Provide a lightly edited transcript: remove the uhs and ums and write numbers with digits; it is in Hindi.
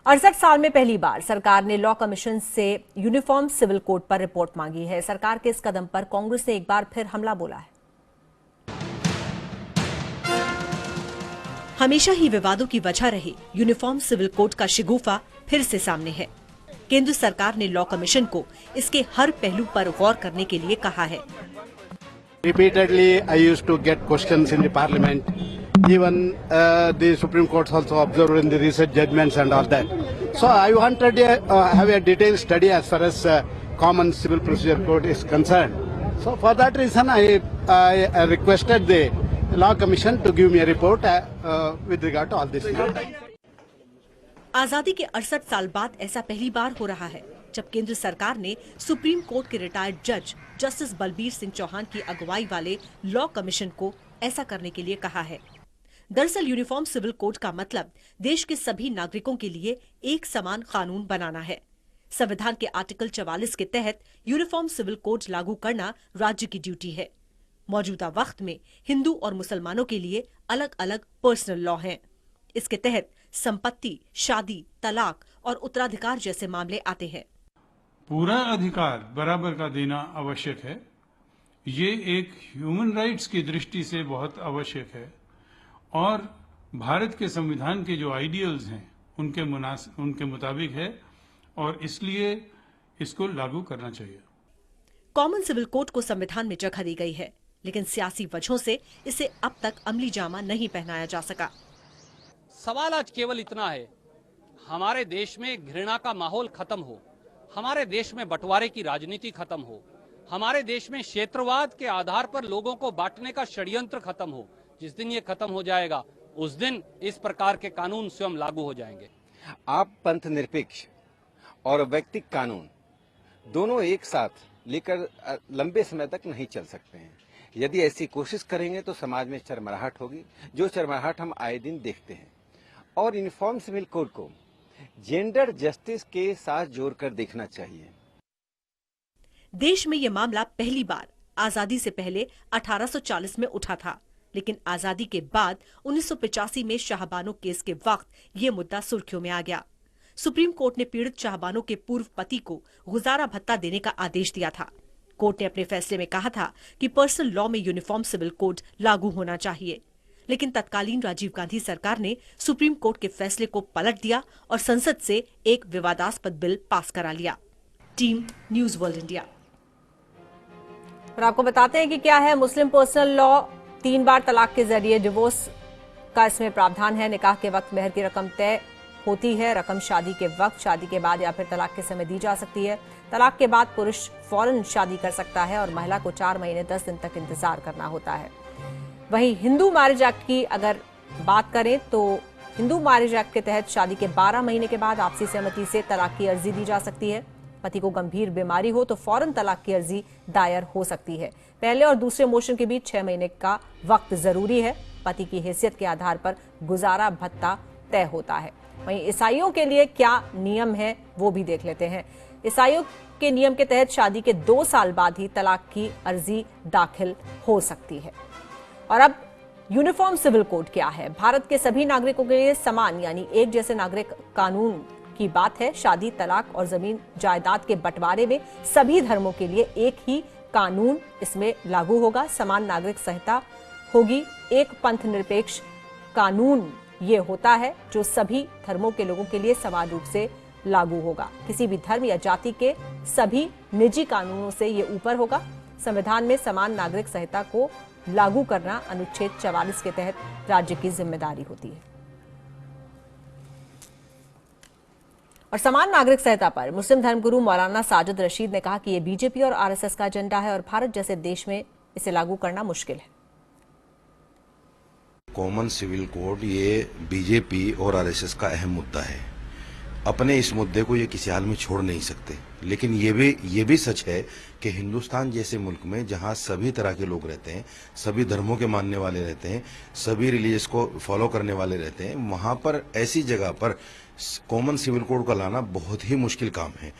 68 साल में पहली बार सरकार ने लॉ कमीशन से यूनिफॉर्म सिविल कोड पर रिपोर्ट मांगी है। सरकार के इस कदम पर कांग्रेस ने एक बार फिर हमला बोला है। हमेशा ही विवादों की वजह रहे यूनिफॉर्म सिविल कोड का शिगुफा फिर से सामने है। केंद्र सरकार ने लॉ कमीशन को इसके हर पहलू पर गौर करने के लिए कहा है। Repeatedly, I used to get questions in the Parliament. Even the Supreme Court also observed in the recent judgments and all that. So I wanted to have a detailed study as far as Common Civil Procedure Code is concerned. So for that reason, I requested the Law Commission to give me a report with regard to all this. आजादी के 68 साल बाद ऐसा पहली बार हो रहा है जब केंद्र सरकार ने सुप्रीम कोर्ट के रिटायर्ड जज जस्टिस बलबीर सिंह चौहान की अगुवाई वाले लॉ कमीशन को ऐसा करने के लिए कहा है। दरअसल यूनिफॉर्म सिविल कोड का मतलब देश के सभी नागरिकों के लिए एक समान कानून बनाना है। संविधान के आर्टिकल 44 के तहत यूनिफॉर्म सिविल कोड लागू करना राज्य की ड्यूटी है। मौजूदा वक्त में हिंदू और मुसलमानों के लिए अलग अलग पर्सनल लॉ हैं। इसके तहत संपत्ति, शादी, तलाक और उत्तराधिकार जैसे मामले आते हैं। पूरा अधिकार बराबर का देना आवश्यक है। ये एक ह्यूमन राइट्स की दृष्टि से बहुत आवश्यक है और भारत के संविधान के जो आइडियल्स हैं उनके मुताबिक है और इसलिए इसको लागू करना चाहिए। कॉमन सिविल कोड को संविधान में जगह दी गई है, लेकिन सियासी वजहों से इसे अब तक अमली जामा नहीं पहनाया जा सका। सवाल आज केवल इतना है, हमारे देश में घृणा का माहौल खत्म हो, हमारे देश में बंटवारे की राजनीति खत्म हो, हमारे देश में क्षेत्रवाद के आधार पर लोगों को बांटने का षड्यंत्र खत्म हो। जिस दिन ये खत्म हो जाएगा उस दिन इस प्रकार के कानून स्वयं लागू हो जाएंगे। आप पंथ निरपेक्ष और व्यक्तिक कानून दोनों एक साथ लेकर लंबे समय तक नहीं चल सकते हैं। यदि ऐसी कोशिश करेंगे तो समाज में चरमराहट होगी, जो चरमराहट हम आए दिन देखते हैं। और यूनिफॉर्म सिविल कोड को जेंडर जस्टिस के साथ जोड़कर देखना चाहिए। देश में यह मामला पहली बार आजादी से पहले 1840 में उठा था, लेकिन आजादी के बाद 1985 में शाहबानो केस के वक्त ये मुद्दा सुर्खियों में आ गया। सुप्रीम कोर्ट ने पीड़ित शाहबानो के पूर्व पति को गुजारा भत्ता देने का आदेश दिया था। कोर्ट ने अपने फैसले में कहा था कि पर्सनल लॉ में यूनिफॉर्म सिविल कोड लागू होना चाहिए, लेकिन तत्कालीन राजीव गांधी सरकार ने सुप्रीम कोर्ट के फैसले को पलट दिया और संसद से एक विवादास्पद बिल पास करा लिया। Team news world India. और आपको बताते हैं कि क्या है मुस्लिम पर्सनल लॉ। 3 बार तलाक के जरिए डिवोर्स का इसमें प्रावधान है। निकाह के वक्त मेहर की रकम तय होती है। रकम शादी के वक्त, शादी के बाद या फिर तलाक के समय दी जा सकती है। तलाक के बाद पुरुष फौरन शादी कर सकता है और महिला को 4 महीने 10 दिन तक इंतजार करना होता है। वहीं हिंदू मैरिज एक्ट की अगर बात करें तो हिंदू मैरिज एक्ट के तहत शादी के 12 महीने के बाद आपसी सहमति से तलाक की अर्जी दी जा सकती है। पति को गंभीर बीमारी हो तो फौरन तलाक की अर्जी दायर हो सकती है। पहले और दूसरे मोशन के बीच 6 महीने का वक्त जरूरी है। पति की हैसियत के आधार पर गुजारा भत्ता तय होता है। वहीं ईसाइयों के लिए क्या नियम है वो भी देख लेते हैं। ईसाइयों के नियम के तहत शादी के 2 साल बाद ही तलाक की अर्जी दाखिल हो सकती है। और अब यूनिफॉर्म सिविल कोड क्या है? भारत के सभी नागरिकों के लिए समान यानी एक जैसे नागरिक कानून की बात है। शादी, तलाक और जमीन जायदाद के बंटवारे में सभी धर्मों के लिए एक ही कानून इसमें लागू होगा। समान नागरिक संहिता होगी। एक पंथ निरपेक्ष कानून ये होता है जो सभी धर्मों के लोगों के लिए समान रूप से लागू होगा। किसी भी धर्म या जाति के सभी निजी कानूनों से ये ऊपर होगा। संविधान में समान नागरिक संहिता को लागू करना अनुच्छेद 44 के तहत राज्य की जिम्मेदारी होती है। और समान नागरिक संहिता पर मुस्लिम धर्मगुरु मौलाना साजिद रशीद ने कहा कि यह बीजेपी और आरएसएस का एजेंडा है और भारत जैसे देश में इसे लागू करना मुश्किल है। कॉमन सिविल कोड ये बीजेपी और आरएसएस का अहम मुद्दा है। अपने इस मुद्दे को ये किसी हाल में छोड़ नहीं सकते। लेकिन ये भी सच है कि हिंदुस्तान जैसे मुल्क में जहां सभी तरह के लोग रहते हैं, सभी धर्मों के मानने वाले रहते हैं, सभी रिलीजियस को फॉलो करने वाले रहते हैं, वहां पर ऐसी जगह पर कॉमन सिविल कोड का लाना बहुत ही मुश्किल काम है।